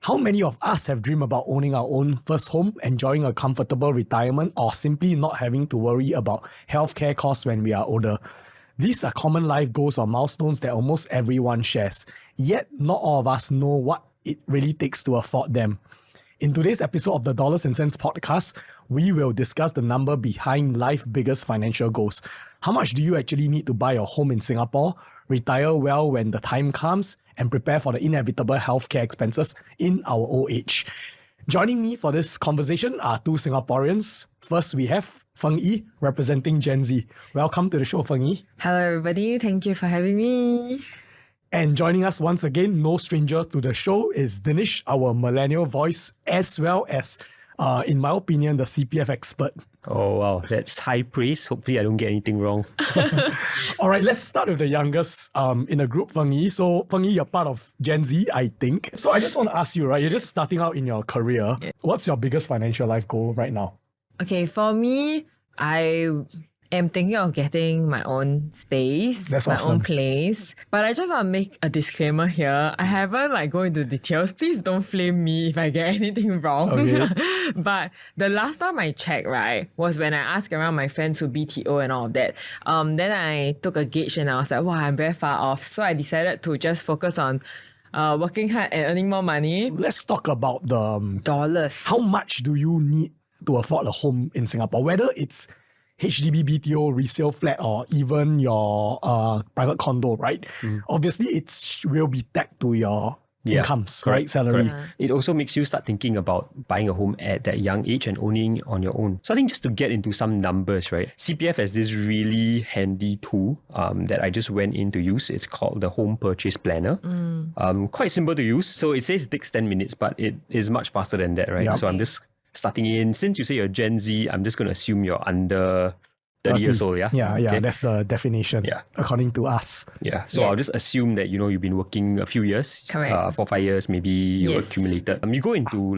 How many of us have dreamed about owning our own first home, enjoying a comfortable retirement, or simply not having to worry about healthcare costs when we are older? These are common life goals or milestones that almost everyone shares, yet not all of us know what it really takes to afford them. In today's episode of the Dollars and Cents podcast, we will discuss the number behind life's biggest financial goals. How much do you actually need to buy a home in Singapore, retire well when the time comes, and prepare for the inevitable healthcare expenses in our old age? Joining me for this conversation are two Singaporeans. First, we have Feng Yi, representing Gen Z. Welcome to the show, Feng Yi. Hello, everybody. Thank you for having me. And joining us once again, no stranger to the show, is Dinesh, our millennial voice, as well as, in my opinion, the CPF expert. Oh, wow. That's high praise. Hopefully I don't get anything wrong. All right, let's start with the youngest in the group, Feng Yi. So, Feng Yi, you're part of Gen Z, I think. So, I just want to ask you, right? You're just starting out in your career. Yeah. What's your biggest financial life goal right now? Okay, for me, I am thinking of getting my own space, That's my awesome. own place. But I just want to make a disclaimer here. I haven't go into details. Please don't flame me if I get anything wrong. Okay. But the last time I checked, right, was when I asked around my friends who BTO and all of that. Then I took a gauge and I was like, wow, I'm very far off. So I decided to just focus on working hard and earning more money. Let's talk about the Dollars. how much do you need to afford a home in Singapore? Whether it's HDB, BTO, resale flat, or even your private condo, right? Obviously, it will be tagged to your incomes, correct, right? Salary. correct. It also makes you start thinking about buying a home at that young age and owning on your own. So I think just to get into some numbers, right? CPF has this really handy tool that I just went in to use. It's called the Home Purchase Planner. Quite simple to use. So it says it takes 10 minutes, but it is much faster than that, right? Yep. So I'm just starting in. Since you say you're Gen Z, I'm just going to assume you're under 30 years old, yeah? Yeah, Okay. that's the definition, Yeah. according to us. Yeah, so I'll just assume that, you've been working a few years. Correct. 4 5 years, maybe you Yes. accumulated. You go into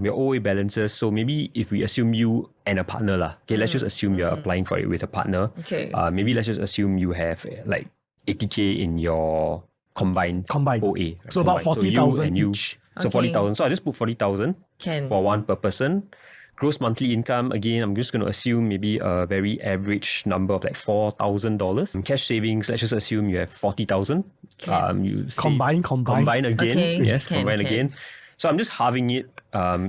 your OA balances. So maybe if we assume you and a partner lah. Okay, let's just assume you're applying for it with a partner. Okay. Maybe let's just assume you have 80K in your combined OA. So about Combined. 40,000 you. each. So Okay. 40,000. So I just put 40,000 Can. for one per person. Gross monthly income, again, I'm just going to assume maybe a very average number of $4,000. Cash savings, let's just assume you have 40,000. You save- Combine. Combine again. Okay, Yes, can. combine again. So I'm just halving it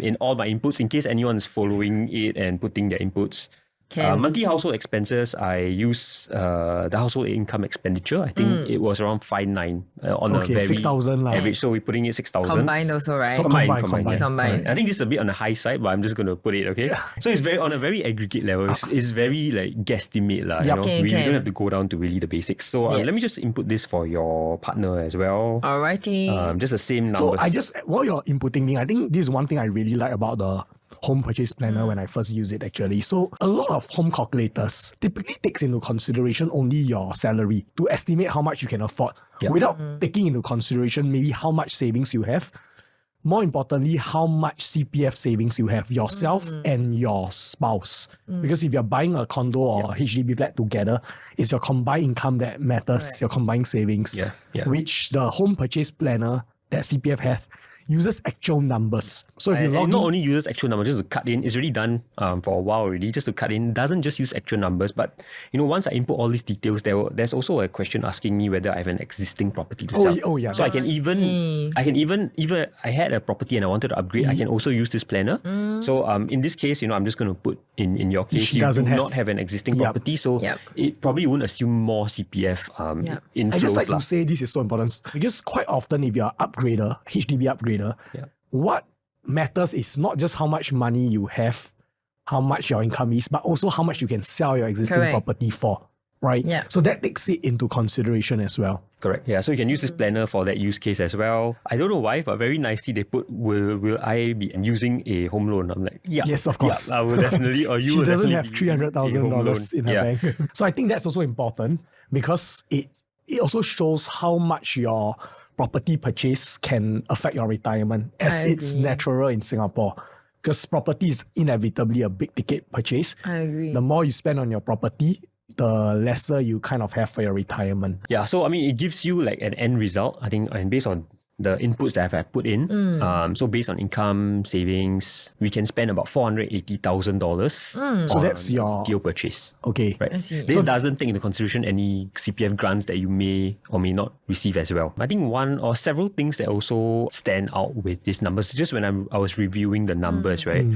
in all my inputs in case anyone is following it and putting their inputs. Can. Monthly household expenses, I use the household income expenditure. I think it was around 5,900 on a Okay, very 6,000 lah. average. So we're putting it 6,000. Combined also, right? So Combined. Combined. I think this is a bit on the high side, but I'm just going to put it, okay? So it's very on a very aggregate level. It's very guesstimate lah. Yep. Okay, We can. don't have to go down to really the basics. So Yes. let me just input this for your partner as well. Alrighty. Just the same So numbers. while you're inputting thing, I think this is one thing I really like about the home purchase planner when I first use it actually. So a lot of home calculators typically takes into consideration only your salary to estimate how much you can afford without taking into consideration maybe how much savings you have. More importantly, how much CPF savings you have yourself and your spouse. Because if you're buying a condo or HDB flat together, it's your combined income that matters, your combined savings, Yeah. which the home purchase planner that CPF have uses actual numbers. So if you And log not in, only uses actual numbers, just to cut in, it's already done for a while already, just to cut in, doesn't just use actual numbers, but once I input all these details, there's also a question asking me whether I have an existing property to sell. oh yeah, So I can even if I had a property and I wanted to upgrade, I can also use this planner. So in this case, I'm just going to put in your case, She you do doesn't have- not have an existing Yup. property, so Yup. it probably won't assume more CPF inflows. I just like lah. to say this is so important because quite often if you're upgrader, HDB upgrader, what matters is not just how much money you have, how much your income is, but also how much you can sell your existing Correct. property for, right? Yeah. So that takes it into consideration as well. Correct. Yeah. So you can use this planner for that use case as well. I don't know why, but very nicely they put, will I be using a home loan? I'm like, yeah. Yes, of course. Yeah, I will definitely, or you She will doesn't definitely have be using a home $300,000 in loan. her bank. So I think that's also important because it also shows how much your property purchase can affect your retirement as I it's agree. natural in Singapore. Because property is inevitably a big ticket purchase. I agree. The more you spend on your property, the lesser you kind of have for your retirement. Yeah. So, I mean, it gives you an end result, I think, and based on the inputs that I've put in. So based on income, savings, we can spend about $480,000 So that's your deal purchase. Okay. Right. I see. This doesn't take into consideration any CPF grants that you may or may not receive as well. I think one or several things that also stand out with these numbers, just when I was reviewing the numbers, right?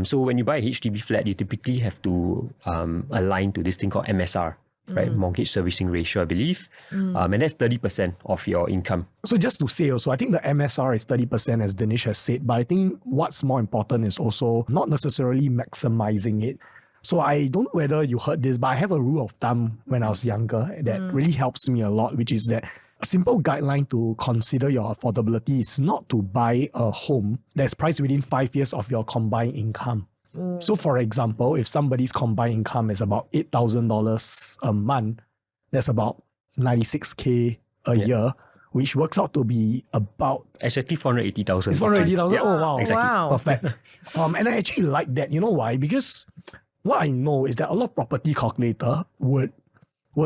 So when you buy a HDB flat, you typically have to align to this thing called MSR, right? Mortgage servicing ratio, I believe. And that's 30% of your income. So just to say also, I think the MSR is 30% as Dinesh has said, but I think what's more important is also not necessarily maximizing it. So I don't know whether you heard this, but I have a rule of thumb when I was younger that really helps me a lot, which is that a simple guideline to consider your affordability is not to buy a home that's priced within 5 years of your combined income. So for example, if somebody's combined income is about $8,000 a month, that's about $96K a year, which works out to be about... Exactly 480,000. It's 480,000? Yeah. Oh, wow. Exactly. Wow. Perfect. And I actually like that. You know why? Because what I know is that a lot of property calculator would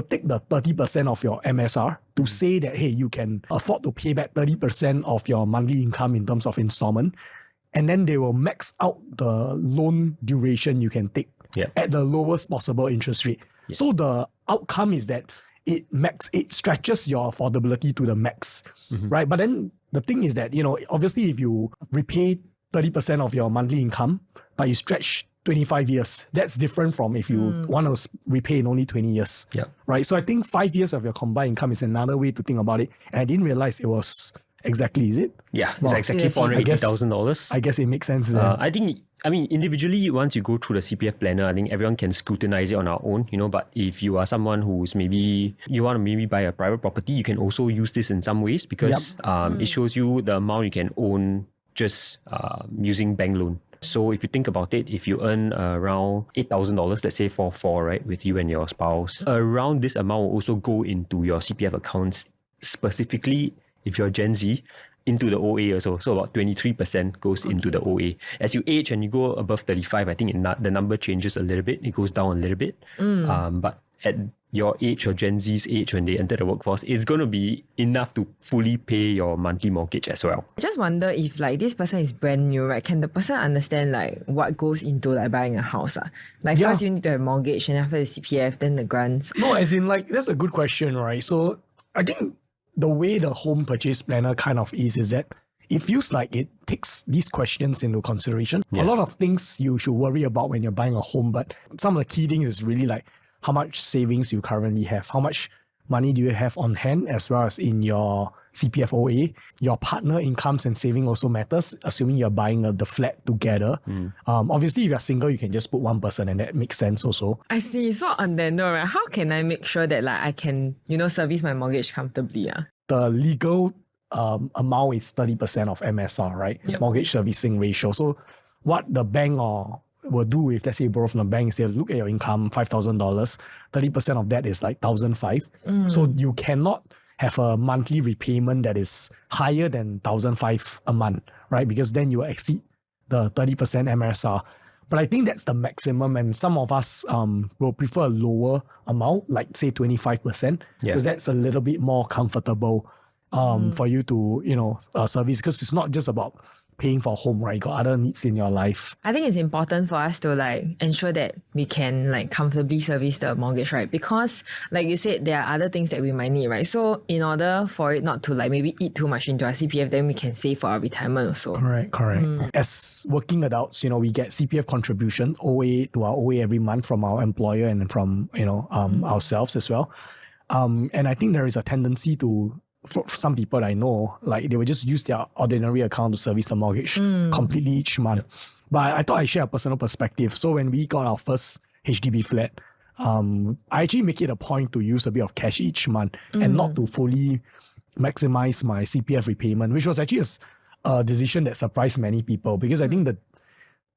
take the 30% of your MSR to say that, hey, you can afford to pay back 30% of your monthly income in terms of installment. And then they will max out the loan duration you can take at the lowest possible interest rate. Yes. So the outcome is that it stretches your affordability to the max, right? But then the thing is that, obviously if you repay 30% of your monthly income, but you stretch 25 years, that's different from if you want to repay in only 20 years, right? So I think 5 years of your combined income is another way to think about it. And I didn't realize it was exactly, is it? Yeah, it's exactly $480,000. I guess it makes sense. Individually, once you go through the CPF planner, I think everyone can scrutinize it on our own, but if you are someone who's you want to buy a private property, you can also use this in some ways because it shows you the amount you can own just using bank loan. So if you think about it, if you earn around $8,000, let's say for four, right, with you and your spouse, around this amount will also go into your CPF accounts, specifically if you're Gen Z, into the OA also. So about 23% goes into the OA. As you age and you go above 35, I think the number changes a little bit. It goes down a little bit. But at your age or Gen Z's age when they enter the workforce, it's going to be enough to fully pay your monthly mortgage as well. I just wonder if this person is brand new, right? Can the person understand what goes into buying a house? First you need to have mortgage, and after the CPF, then the grants. No, as in that's a good question, right? So I think the way the home purchase planner kind of is that it feels like it takes these questions into consideration. A lot of things you should worry about when you're buying a home, but some of the key things is really how much savings you currently have, how much money do you have on hand, as well as in your CPF OA. Your partner incomes and saving also matters, assuming you're buying the flat together. Obviously, if you're single, you can just put one person and that makes sense also. I see. So on that note, right, how can I make sure that I can, service my mortgage comfortably? The legal amount is 30% of MSR, right? Mortgage servicing ratio. So what the bank will do if, let's say, you borrow from the bank, is they'll look at your income, $5,000, 30% of that is $1,500. So you cannot have a monthly repayment that is higher than $1,500 a month, right? Because then you will exceed the 30% MSR. But I think that's the maximum, and some of us will prefer a lower amount, like say 25%, because that's a little bit more comfortable for you to, service, because it's not just about paying for a home, right? You got other needs in your life. I think it's important for us to ensure that we can comfortably service the mortgage, right? Because like you said, there are other things that we might need, right? So in order for it not to maybe eat too much into our CPF, then we can save for our retirement also. Correct. As working adults, we get CPF contribution OA to our OA every month from our employer and from ourselves as well. And I think there is a tendency to, for some people I know, they will just use their ordinary account to service the mortgage completely each month. But I thought I'd share a personal perspective. So when we got our first HDB flat, I actually make it a point to use a bit of cash each month and not to fully maximize my CPF repayment, which was actually a decision that surprised many people, because I think that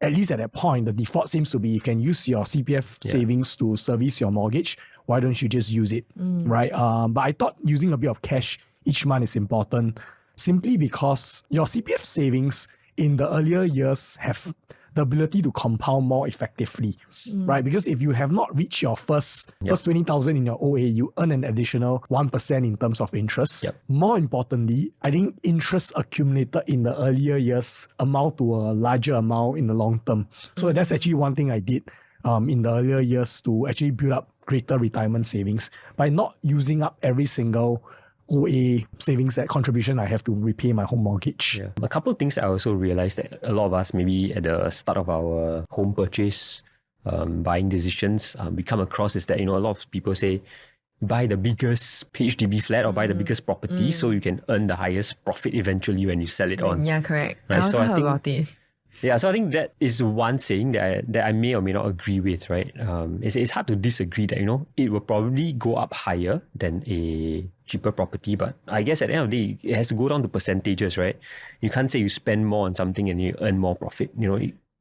at least at that point, the default seems to be you can use your CPF savings to service your mortgage. Why don't you just use it, right? But I thought using a bit of cash each month is important simply because your CPF savings in the earlier years have the ability to compound more effectively, right? Because if you have not reached your first 20,000 in your OA, you earn an additional 1% in terms of interest. Yep. More importantly, I think interest accumulated in the earlier years amount to a larger amount in the long term. So that's actually one thing I did in the earlier years to actually build up greater retirement savings by not using up every single OA savings that contribution I have to repay my home mortgage. Yeah. A couple of things that I also realized that a lot of us, maybe at the start of our home purchase buying decisions, we come across is that, a lot of people say, buy the biggest HDB flat or buy the biggest property so you can earn the highest profit eventually when you sell it on. Yeah, correct. Right? I also heard about it. Yeah, so I think that is one saying that I may or may not agree with, right? It's hard to disagree that, it will probably go up higher than a cheaper property, but I guess at the end of the day, it has to go down to percentages, right? You can't say you spend more on something and you earn more profit.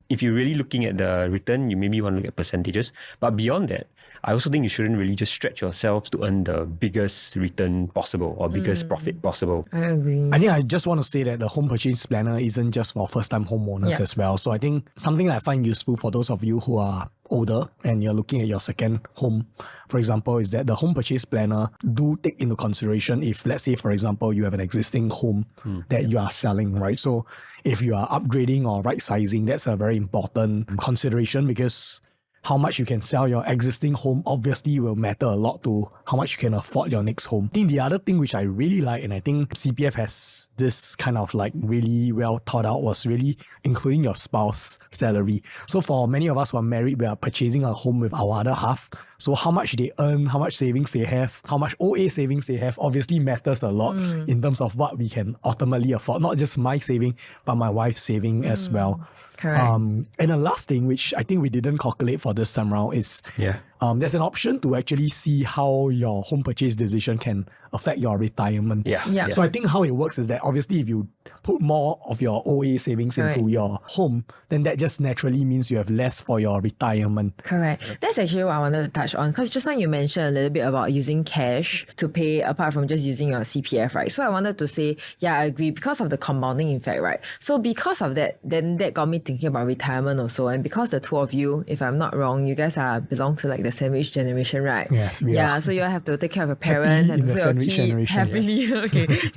If you're really looking at the return, you maybe want to look at percentages. But beyond that, I also think you shouldn't really just stretch yourself to earn the biggest return possible or biggest profit possible. I agree. I think I just want to say that the home purchase planner isn't just for first-time homeowners as well. So I think something that I find useful for those of you who are older and you're looking at your second home, for example, is that the home purchase planner do take into consideration if, let's say, for example, you have an existing home that you are selling, right? So if you are upgrading or right-sizing, that's a very important consideration because how much you can sell your existing home obviously will matter a lot to how much you can afford your next home. I think the other thing which I really like, and I think CPF has this kind of like really well thought out, was really including your spouse salary. So for many of us who are married, we are purchasing a home with our other half. So how much they earn, how much savings they have, how much OA savings they have obviously matters a lot in terms of what we can ultimately afford. Not just my saving, but my wife's saving as well. Correct. And the last thing, which I think we didn't calculate for this time around, is there's an option to actually see how your home purchase decision can affect your retirement. Yeah. So I think how it works is that obviously if you put more of your OA savings into your home, then that just naturally means you have less for your retirement. Correct. That's actually what I wanted to touch on, because just now you mentioned a little bit about using cash to pay apart from just using your CPF, right? So I wanted to say, I agree, because of the compounding effect, right? So because of that, then that got me thinking about retirement also. And because the two of you, if I'm not wrong, you guys belong to like the sandwich generation, right? Yes, we are. So you have to take care of your parents and so your kids happily. Okay.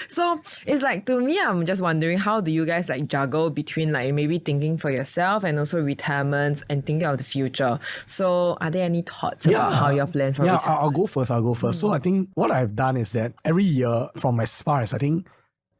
So it's like, to me, I'm just wondering, how do you guys like juggle between like maybe thinking for yourself and also retirement and thinking of the future? So are there any thoughts about how you're planning for retirement? I'll go first. So I think what I've done is that every year from as far as I think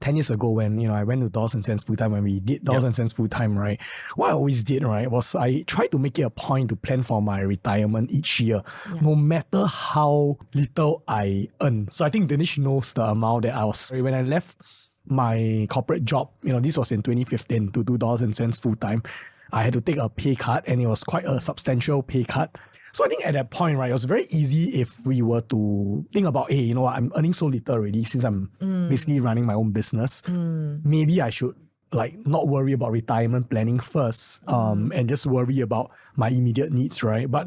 10 years ago when, I went to Dollars and Cents full-time, when we did Dollars and Cents full-time, right? What I always did, right, was I tried to make it a point to plan for my retirement each year, no matter how little I earn. So I think Dinesh knows the amount that I was, when I left my corporate job, this was in 2015 to do Dollars and Cents full-time, I had to take a pay cut, and it was quite a substantial pay cut. So I think at that point, right, it was very easy if we were to think about, hey, I'm earning so little already since I'm basically running my own business. Maybe I should not worry about retirement planning first and just worry about my immediate needs, right? But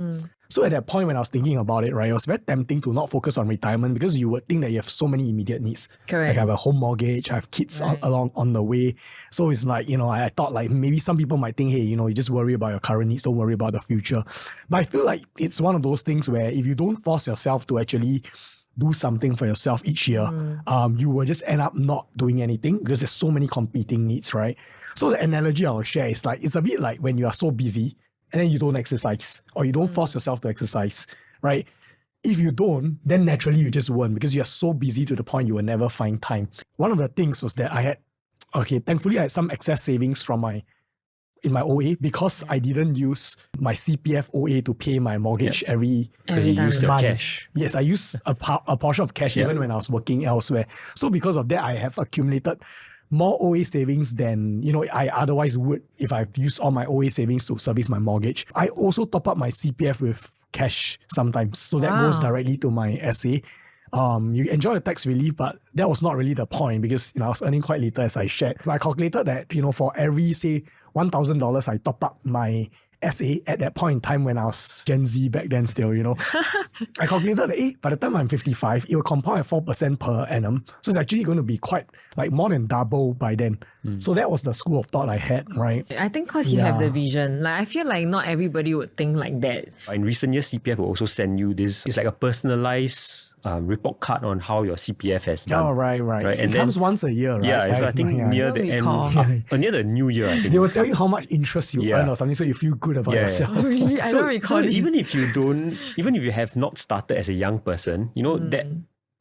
so at that point when I was thinking about it, right, it was very tempting to not focus on retirement because you would think that you have so many immediate needs. Correct. Like I have a home mortgage, I have kids along on the way. So it's like, I thought like maybe some people might think, hey, you just worry about your current needs, don't worry about the future. But I feel like it's one of those things where if you don't force yourself to actually do something for yourself each year, you will just end up not doing anything because there's so many competing needs, right? So the analogy I'll share is like, it's a bit like when you are so busy and then you don't exercise or you don't force yourself to exercise, right? If you don't, then naturally you just won't because you're so busy to the point you will never find time. One of the things was that thankfully I had some excess savings in my OA because I didn't use my CPF OA to pay my mortgage every because you used your month. cash. Yes, I used a portion of cash even when I was working elsewhere. So because of that, I have accumulated more OA savings than I otherwise would if I've used all my OA savings to service my mortgage. I also top up my CPF with cash sometimes. So that goes directly to my SA. You enjoy the tax relief, but that was not really the point because I was earning quite little as I shared. So I calculated that for every say $1,000 I top up my SA at that point in time when I was Gen Z back then still, you know. I calculated that by the time I'm 55, it will compound at 4% per annum. So it's actually going to be quite like more than double by then. So that was the school of thought I had, right? I think because you have the vision. Like I feel like not everybody would think like that. In recent years, CPF will also send you this. It's like a personalized report card on how your CPF has done. Oh, right. And it comes once a year, right? Yeah, so I think near the end, near the new year, I think. They will tell you how much interest you earn or something, so you feel good about yourself. Oh, really? I don't recall So this. even if you have not started as a young person, you know, that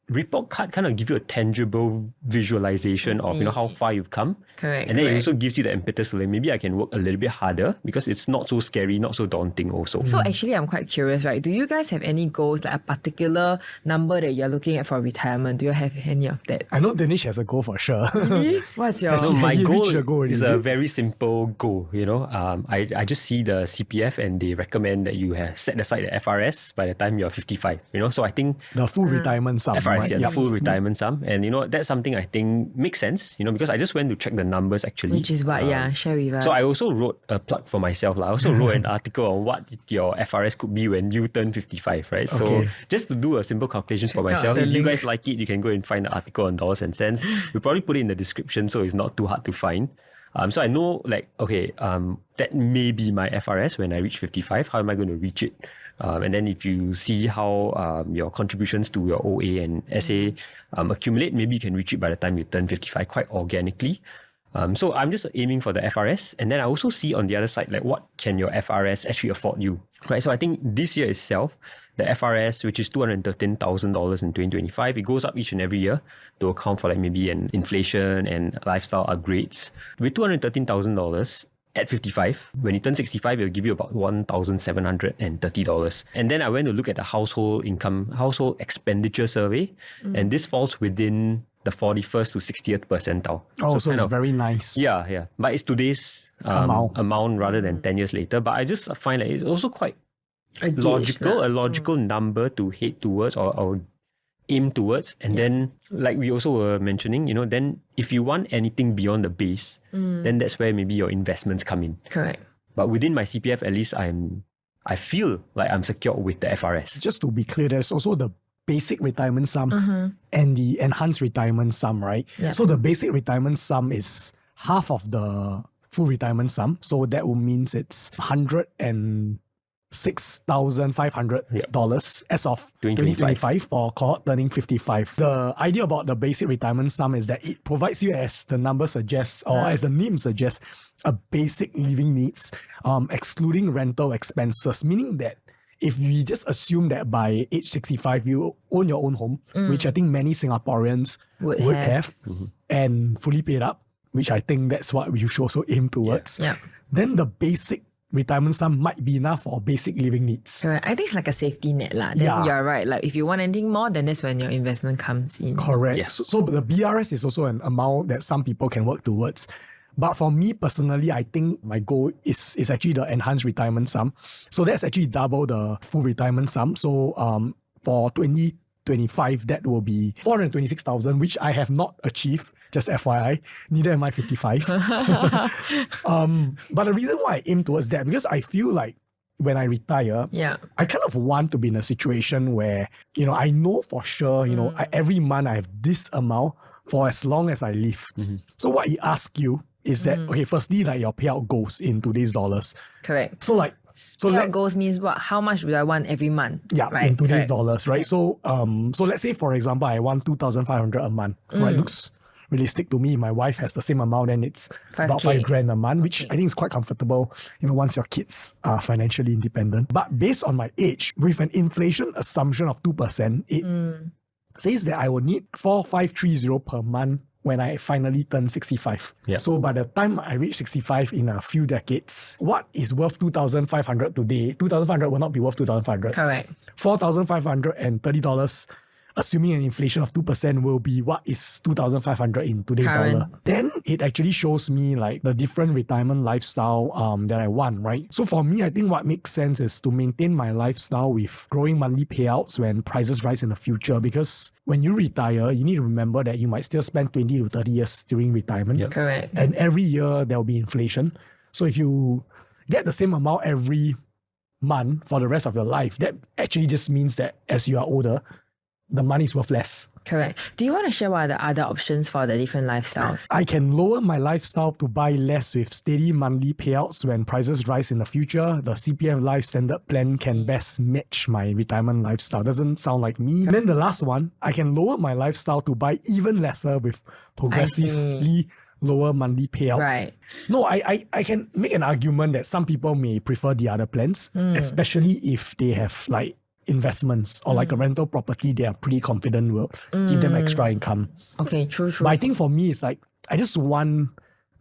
report card kind of give you a tangible visualization of, you know, how far you've come. Correct. And then it also gives you the impetus to like, maybe I can work a little bit harder because it's not so scary, not so daunting also. So actually, I'm quite curious, right? Do you guys have any goals, like a particular number that you're looking at for retirement? Do you have any of that? I know Dinesh has a goal for sure. Really? What's your Has So my he goal reached the goal is already? a very simple goal, you know. I just see the CPF and they recommend that you have set aside the FRS by the time you're 55, you know. So I think The full retirement sum, FRS, right? the full retirement sum. And you know, that's something I think makes sense, you know, because I just went to check the numbers actually. Which is what, share with us. So I also wrote a plug for myself. I also wrote an article on what your FRS could be when you turn 55, right? Okay. So just to do a simple calculation for out myself, the if you link. guys like it, you can go and find the article on Dollars and Cents. We'll probably put it in the description so it's not too hard to find. So I know like, okay, that may be my FRS when I reach 55. How am I going to reach it? And then if you see how your contributions to your OA and SA accumulate, maybe you can reach it by the time you turn 55 quite organically. So I'm just aiming for the FRS. And then I also see on the other side, like what can your FRS actually afford you, right? So I think this year itself, the FRS, which is $213,000 in 2025, it goes up each and every year to account for like maybe an inflation and lifestyle upgrades. With $213,000 at 55, when you turn 65, it'll give you about $1,730. And then I went to look at the household expenditure survey, and this falls within the 41st to 60th percentile. Oh, so kind it's of- very nice. Yeah. But it's today's amount rather than 10 years later. But I just find that it's also quite a logical number to head towards or aim towards. And then, like we also were mentioning, you know, then if you want anything beyond the base, then that's where maybe your investments come in. Correct. But within my CPF, at least I feel like I'm secure with the FRS. Just to be clear, there's also the basic retirement sum and the enhanced retirement sum, right? Yeah. So the basic retirement sum is half of the full retirement sum. So that will means it's $106,500 as of 2025 for cohort turning 55. The idea about the basic retirement sum is that it provides you, as the number suggests, or as the name suggests, a basic living needs, excluding rental expenses, meaning that if we just assume that by age 65, you own your own home, which I think many Singaporeans would have, and fully paid up, which I think that's what we should also aim towards, Yeah. then the basic retirement sum might be enough for basic living needs. Correct. I think it's like a safety net lah. Then Yeah. you're right. Like if you want anything more, then that's when your investment comes in. Correct. Yeah. So the BRS is also an amount that some people can work towards. But for me personally, I think my goal is actually the enhanced retirement sum. So that's actually double the full retirement sum. So for 2025, that will be 426,000, which I have not achieved, just FYI. Neither am I 55. But the reason why I aim towards that, because I feel like when I retire, Yeah. I kind of want to be in a situation where, you know, I know for sure, you know, every month I have this amount for as long as I live. So what he asks you is that, okay, firstly, like your payout goes in today's dollars. Correct. So Payout goals means what? How much would I want every month? yeah, Right. in today's Correct. dollars, right? So so let's say, for example, I want 2,500 a month, right? Looks realistic to me. My wife has the same amount, and it's about 5K. $5,000 a month, which I think is quite comfortable, you know, once your kids are financially independent. But based on my age, with an inflation assumption of 2%, it says that I will need 4,530 per month when I finally turn 65. Yeah. So by the time I reach 65 in a few decades, what is worth 2,500 today, 2,500 will not be worth 2,500. Correct. $4,530, assuming an inflation of 2%, will be what is 2,500 in today's Current. dollar. Then it actually shows me like the different retirement lifestyle that I want, right? So for me, I think what makes sense is to maintain my lifestyle with growing monthly payouts when prices rise in the future, because when you retire, you need to remember that you might still spend 20 to 30 years during retirement. Yep. Correct. And every year there will be inflation. So if you get the same amount every month for the rest of your life, that actually just means that as you are older, the money is worth less. Correct. Do you want to share what are the other options for the different lifestyles? I can lower my lifestyle to buy less with steady monthly payouts when prices rise in the future. The CPF Life Standard Plan can best match my retirement lifestyle. Doesn't sound like me. And then the last one, I can lower my lifestyle to buy even lesser with progressively lower monthly payout. Right. No, I can make an argument that some people may prefer the other plans, especially if they have like investments or like a rental property they are pretty confident will give them extra income. Okay, true. But I think for me, it's like, I just want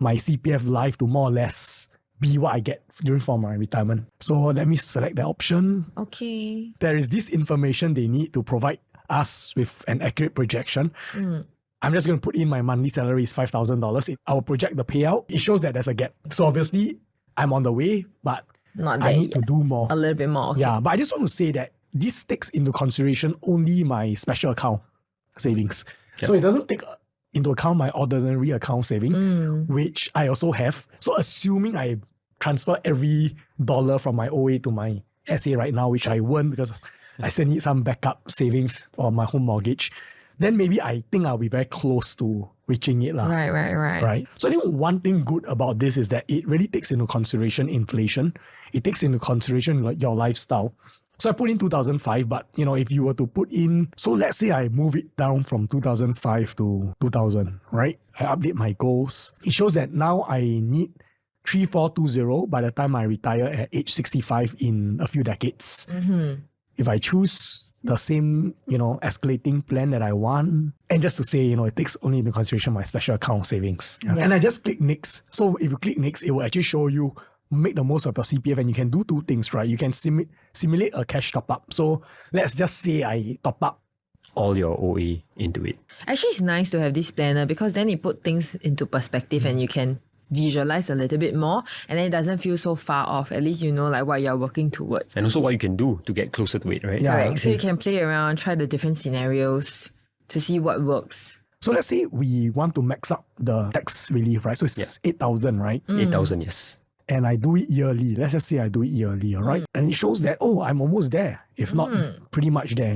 my CPF life to more or less be what I get for my retirement. So let me select the option. Okay. There is this information they need to provide us with an accurate projection. I'm just going to put in my monthly salary is $5,000. I will project the payout. It shows that there's a gap. So obviously, I'm on the way, but Not I there need to yet. do more. A little bit more. Okay. Yeah, but I just want to say that this takes into consideration only my special account savings. So it doesn't take into account my ordinary account saving, which I also have. So assuming I transfer every dollar from my OA to my SA right now, which I won't because I still need some backup savings for my home mortgage, then maybe I think I'll be very close to reaching it. Right. So I think one thing good about this is that it really takes into consideration inflation. It takes into consideration like your lifestyle. So I put in 2005, but if you were to put in, so let's say I move it down from 2005 to 2000, right? I update my goals. It shows that now I need 3420 by the time I retire at age 65 in a few decades. If I choose the same, escalating plan that I want, and just to say, it takes only into consideration my special account savings. And I just click next. So if you click next, it will actually show you make the most of your CPF, and you can do two things, right? You can simulate a cash top up. So let's just say I top up all your OA into it. Actually, it's nice to have this planner because then it put things into perspective and you can visualize a little bit more, and then it doesn't feel so far off. At least you know like what you're working towards. And also what you can do to get closer to it, right? Yeah. Correct. So you can play around, try the different scenarios to see what works. So let's say we want to max up the tax relief, right? So it's 8,000, right? 8,000, yes. And I do it yearly. Let's just say I do it yearly, all right? And it shows that, I'm almost there. If not pretty much there,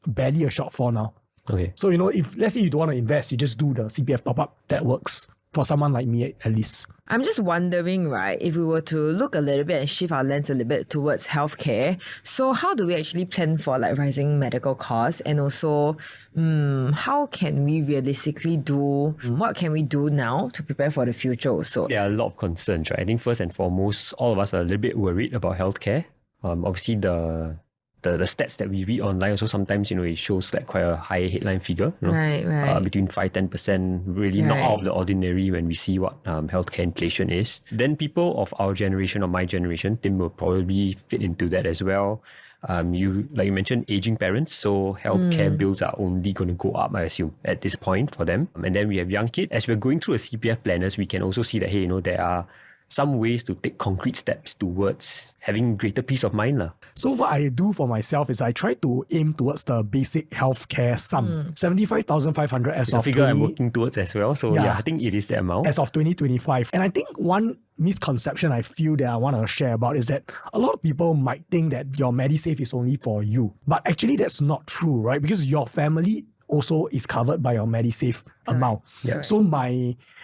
Barely a shortfall now. Okay. So, if let's say you don't want to invest, you just do the CPF top up. That works for someone like me at least. I'm just wondering, right, if we were to look a little bit and shift our lens a little bit towards healthcare, so how do we actually plan for like rising medical costs? And also, how can we realistically do, what can we do now to prepare for the future also? There are a lot of concerns, right? I think first and foremost, all of us are a little bit worried about healthcare. Obviously, the stats that we read online also sometimes, it shows like quite a high headline figure. Right. Between 5-10%, really not out of the ordinary when we see what healthcare inflation is. Then people of our generation or my generation, Tim will probably fit into that as well. You mentioned, aging parents, so healthcare bills are only going to go up, I assume, at this point for them. And then we have young kids. As we're going through a CPF planners, we can also see that, hey, there are some ways to take concrete steps towards having greater peace of mind. So what I do for myself is I try to aim towards the basic healthcare sum, 75,500 as It's a of figure I'm working towards as well. So Yeah. I think it is the amount. as of 2025. And I think one misconception I feel that I want to share about is that a lot of people might think that your Medisave is only for you. But actually that's not true, right? Because your family also is covered by your Medisave amount. Yeah. So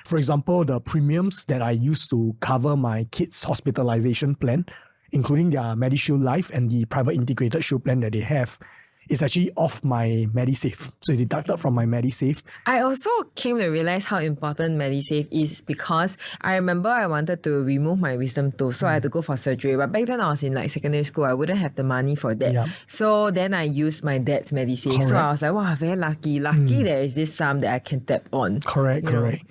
for example, the premiums that I use to cover my kids' hospitalization plan, including their MediShield Life and the private integrated shield plan that they have, is actually off my Medisave. So it's deducted from my Medisave. I also came to realize how important Medisave is because I remember I wanted to remove my wisdom tooth, so I had to go for surgery. But back then I was in like secondary school, I wouldn't have the money for that. Yeah. So then I used my dad's Medisave. So Correct. I was like, wow, very lucky. There is this sum that I can tap on. Correct.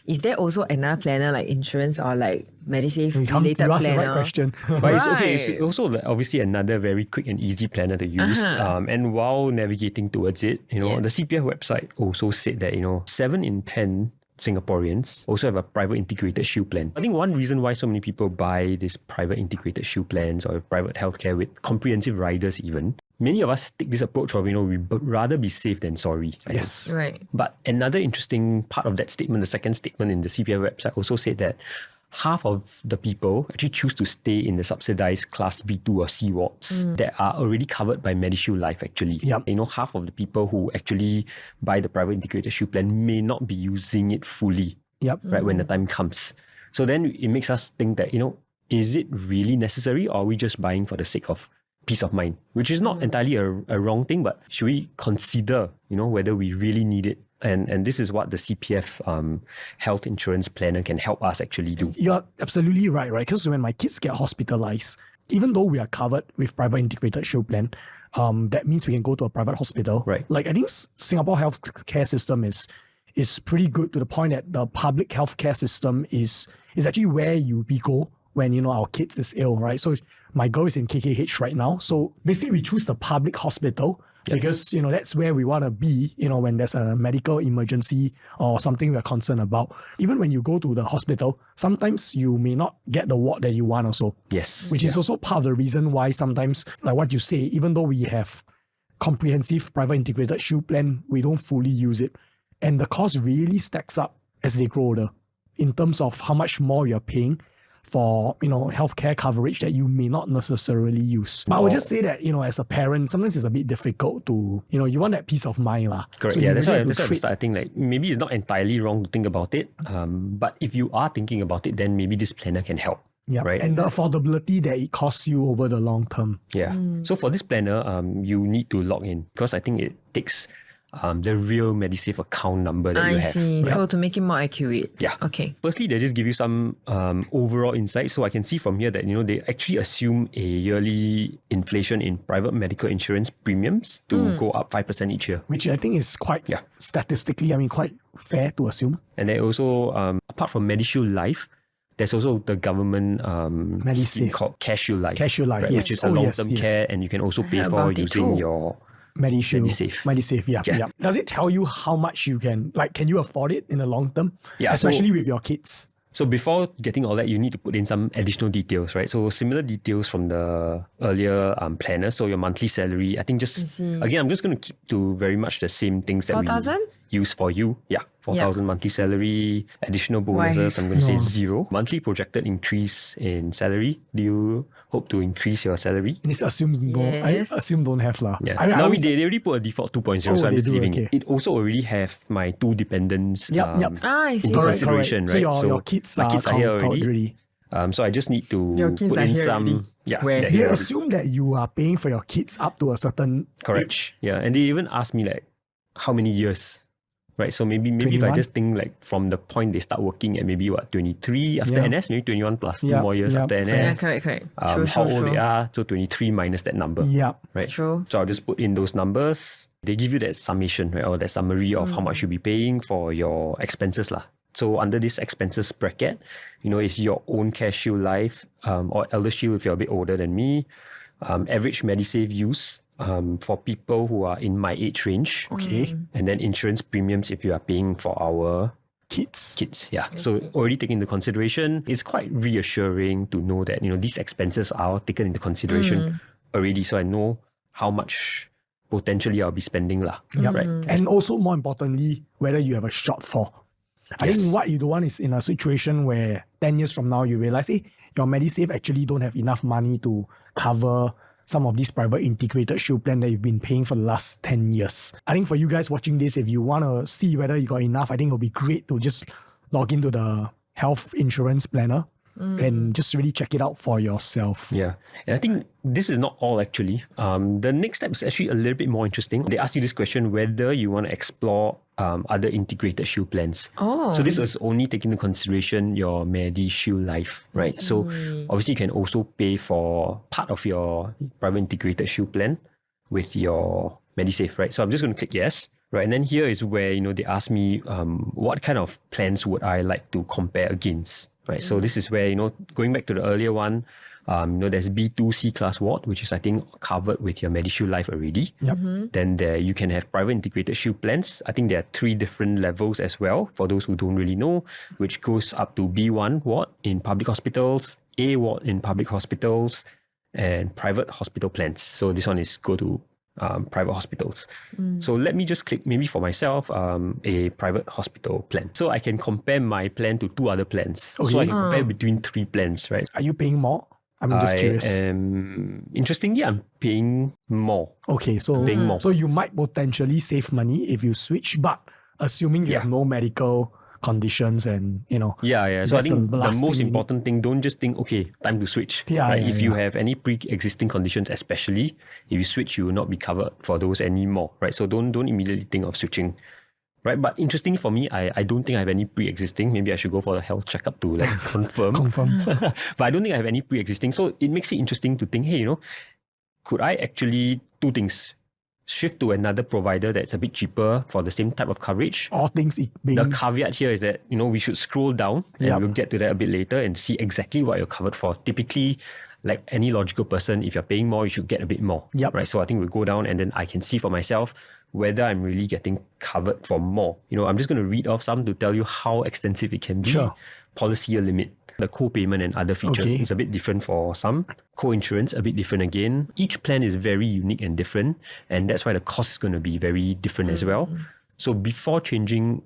Is there also another planner like insurance or like Medisave You related asked the planner? right question. But it's okay. Right. It's also obviously another very quick and easy planner to use. And while navigating towards it, the CPF website also said that 7 in 10 Singaporeans also have a private integrated shield plan. I think one reason why so many people buy these private integrated shield plans or private healthcare with comprehensive riders even, many of us take this approach of, we'd rather be safe than sorry. Yes. Right. But another interesting part of that statement, the second statement in the CPF website also said that half of the people actually choose to stay in the subsidized class B2 or C wards that are already covered by MediShield Life actually. Yep. Half of the people who actually buy the private integrated shield plan may not be using it fully, right, when the time comes. So then it makes us think that, is it really necessary, or are we just buying for the sake of peace of mind? Which is not entirely a wrong thing, but should we consider, whether we really need it? And this is what the CPF health insurance planner can help us actually do. You're absolutely right? Because when my kids get hospitalized, even though we are covered with private integrated shield plan, that means we can go to a private hospital. Right. Like I think Singapore healthcare system is pretty good to the point that the public healthcare system is actually where we go when our kids is ill, right? So my girl is in KKH right now. So basically we choose the public hospital because that's where we want to be, when there's a medical emergency or something we're concerned about. Even when you go to the hospital, sometimes you may not get the ward that you want also. Yes. Which is also part of the reason why sometimes, like what you say, even though we have comprehensive private integrated shield plan, we don't fully use it. And the cost really stacks up as they grow older in terms of how much more you're paying for, healthcare coverage that you may not necessarily use. But I would just say that, as a parent, sometimes it's a bit difficult to, you want that peace of mind. Correct. So That's why I start think like maybe it's not entirely wrong to think about it. But if you are thinking about it, then maybe this planner can help. Yeah, right. And the affordability that it costs you over the long term. Yeah. So for this planner, you need to log in because I think it takes the real Medisave account number that you have. I see. So to make it more accurate. Yeah. Okay. Firstly, they just give you some overall insight. So I can see from here that, they actually assume a yearly inflation in private medical insurance premiums to go up 5% each year. Which I think is quite, statistically, quite fair to assume. And they also, apart from MediShield Life, there's also the government scheme called CareShield Life. CareShield Life, right, yes. Which is a long-term care, and you can also pay for using your Medisave, yeah. Does it tell you how much you can you afford it in the long term? Yeah. Especially with your kids. So before getting all that, you need to put in some additional details, right? So similar details from the earlier planner. So your monthly salary, I think again, I'm just going to keep to very much the same things that 4,000? we use for you. Yeah, 4,000 monthly salary, additional bonuses, I'm going to say 0. Monthly projected increase in salary. Do you hope to increase your salary? This assumes Yes. I assume don't have lah. Yeah. They already put a default 2.0, Oh, so I'm they just do, leaving okay. it. It also already have my 2 dependents I see. in consideration, So right? your kids my are kids are here already. So I just need to Your kids put are in here some. already. Yeah, Where? they're They here already. assume that you are paying for your kids up to a certain Correct. age. Yeah, and they even ask me how many years, right? So maybe if 21? I just think from the point they start working at maybe 23 after Yeah. NS, maybe 21 plus 2 Yeah, more years yeah, after NS. fair. Yeah, correct. How old they are, so 23 minus that number. Yeah. Right. True. So I'll just put in those numbers. They give you that summation, right, or that summary of how much you'll be paying for your expenses lah. So under this expenses bracket, it's your own CareShield Life or ElderShield if you're a bit older than me. Average Medisave use for people who are in my age range. Okay. And then insurance premiums if you are paying for our Kids. Yeah. So already taken into consideration, it's quite reassuring to know that, these expenses are taken into consideration already. So I know how much potentially I'll be spending lah. Yep. Right. And also more importantly, whether you have a shortfall. I think what you don't want is in a situation where 10 years from now you realize, your Medisave actually don't have enough money to cover some of these private integrated shield plan that you've been paying for the last 10 years. I think for you guys watching this, if you want to see whether you got enough, I think it'll be great to just log into the health insurance planner and just really check it out for yourself. Yeah. And I think this is not all actually. The next step is actually a little bit more interesting. They ask you this question, whether you want to explore other integrated shield plans. Oh. So this is only taking into consideration your MediShield Life, right? So obviously you can also pay for part of your private integrated shield plan with your Medisave, right? So I'm just going to click yes. Right, and then here is where, they ask me what kind of plans would I like to compare against, right? So this is where, going back to the earlier one, there's B2 C class ward, which is, I think, covered with your MediShield Life already. Yep. Then there you can have private integrated shield plans. I think there are 3 different levels as well, for those who don't really know, which goes up to B1 ward in public hospitals, A ward in public hospitals, and private hospital plans. So this one is go to private hospitals. So let me just click maybe for myself a private hospital plan. So I can compare my plan to 2 other plans. So I can compare between 3 plans, right? Are you paying more? I'm just curious. Interestingly, I'm paying more. Okay, so Paying more. so you might potentially save money if you switch, but assuming you have no medical conditions and Yeah. So I that's think the the last most thing we important thing, don't just think, okay, time to switch. Yeah, right? yeah, If you yeah. have any pre-existing conditions, especially if you switch, you will not be covered for those anymore, right? So don't immediately think of switching. Right, but interesting for me, I don't think I have any pre-existing. Maybe I should go for a health checkup to like confirm. But I don't think I have any pre-existing. So it makes it interesting to think, hey, could I actually do things? Shift to another provider that's a bit cheaper for the same type of coverage. all things being The caveat here is that, we should scroll down and Yep. we'll get to that a bit later and see exactly what you're covered for. Typically, like any logical person, if you're paying more, you should get a bit more. Yep. Right. So I think we'll go down and then I can see for myself whether I'm really getting covered for more. I'm just going to read off some to tell you how extensive it can be. Sure. Policy year limit, the co-payment and other features Okay. is a bit different for some. Co-insurance, a bit different again. Each plan is very unique and different, and that's why the cost is going to be very different as well. So before changing,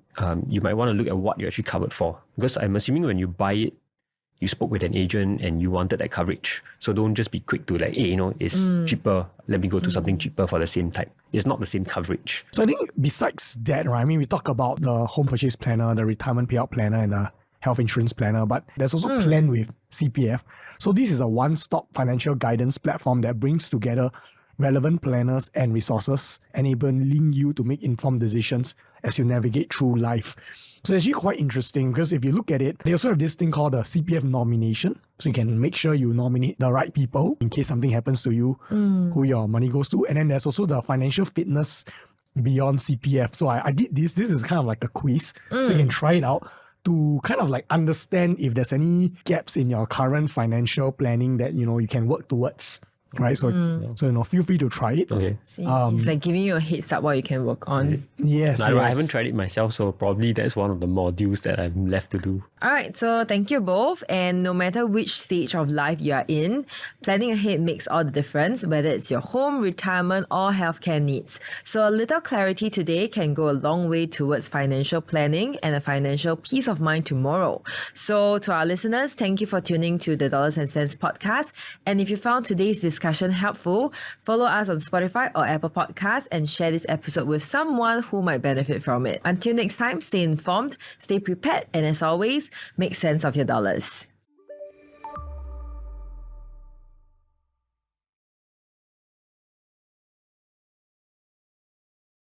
you might want to look at what you're actually covered for, because I'm assuming when you buy it, you spoke with an agent and you wanted that coverage. So don't just be quick to like, hey, it's cheaper. Let me go to something cheaper for the same type. It's not the same coverage. So I think besides that, right, I mean, we talk about the home purchase planner, the retirement payout planner, and the health insurance planner, but there's also Plan with CPF. So this is a one-stop financial guidance platform that brings together relevant planners and resources, enabling you to make informed decisions as you navigate through life. So it's actually quite interesting because if you look at it, they also have this thing called a CPF nomination. So you can make sure you nominate the right people in case something happens to you, who your money goes to. And then there's also the financial fitness beyond CPF. So I did this. This is kind of like a quiz. So you can try it out to kind of like understand if there's any gaps in your current financial planning that, you can work towards. Right, so feel free to try it. Okay. See, it's like giving you a heads up what you can work on. Yes, I haven't tried it myself, so probably that's one of the modules that I'm left to do. All right, so thank you both. And no matter which stage of life you are in, planning ahead makes all the difference, whether it's your home, retirement, or healthcare needs. So a little clarity today can go a long way towards financial planning and a financial peace of mind tomorrow. So to our listeners, thank you for tuning to the Dollars and Cents podcast. And if you found today's discussion helpful, follow us on Spotify or Apple Podcasts and share this episode with someone who might benefit from it. Until next time, stay informed, stay prepared, and as always, make sense of your dollars.